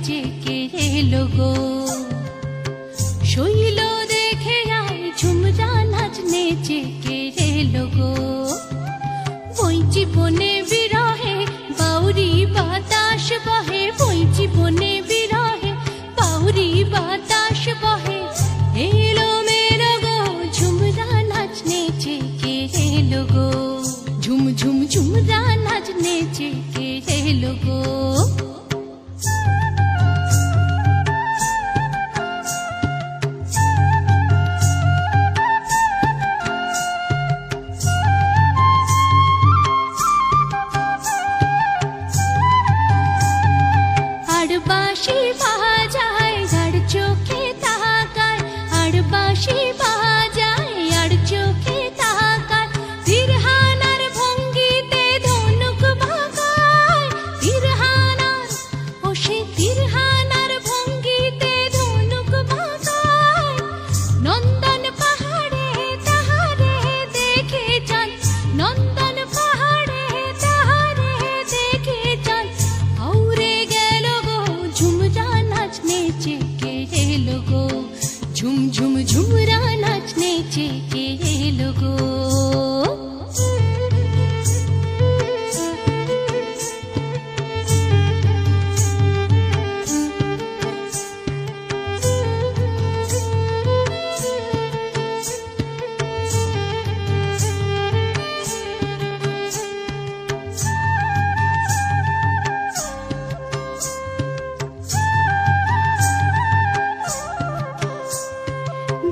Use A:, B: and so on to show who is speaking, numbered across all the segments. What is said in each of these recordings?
A: চেকে এলো গো। শৈল দেখে আয় ঝুমরা নাচ নেচে কে এলো গো। বইচি বনে বিরহে বাউরি বাতাস বহে, বইচি বনে বিরহে বাউরি বাতাস বহে। এলো মেলো গো ঝুমরা নাচ নেচে কে এলো গো। ঝুম ঝুম ঝুমরা নাচ নেচে কে এলো গো। বাঁশি বাজায় আর চোখে তাকায়, আর বাঁশি বাজায় আর চোখে তাকায়। তিরহানার ভঙ্গিতে ধনুক বাঁকায়, তিরহানার ও সে তিরহানার ভঙ্গিতে ধনুক বাঁকায়। নন্দন পাহাড়ে তাহারে দেখে যান, নন্দন পাহাড়ে তাহারে দেখে যান। আউরে গেল গো ঝুমরা নাচ নেচে কে এলো গো। ঝুম ঝুম ঝুমরা নাচ নেচে কে এলো গো।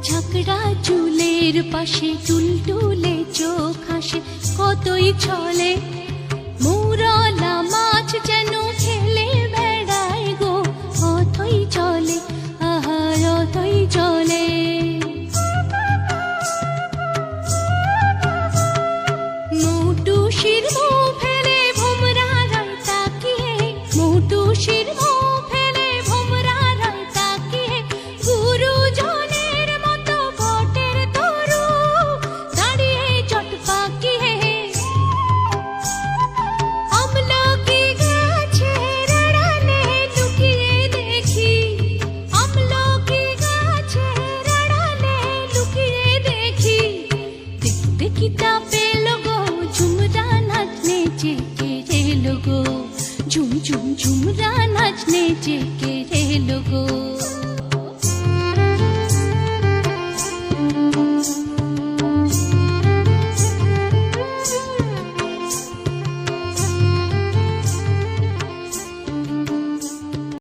A: ঝাঁকড়া চুলের পাশে টুলটুলে চোখ হাসে, কতই ছলে মৌরলা মাছ যেন খেলে বেড়ায় গো। অথই চলে আহার অথই চলে। মৌটুসির মুখ ফেলে ভোমরা রায় তাকিয়ে, মৌটুসির মুখ ফেলে ভোমরা রায় তাকিয়ে। গুরুজনের মতো বটের তরু দাঁড়িয়ে চট পাকিয়ে। আমলকি গাছের আড়ালে লুকিয়ে দেখি, আমলকি গাছের আড়ালে লুকিয়ে দেখি। দেখতে কিতা পেল গো ঝুমরা নাচ নেচে কে এলো গো। ঝুম ঝুম ঝুমরা নাচ নেচে কে এলো গো।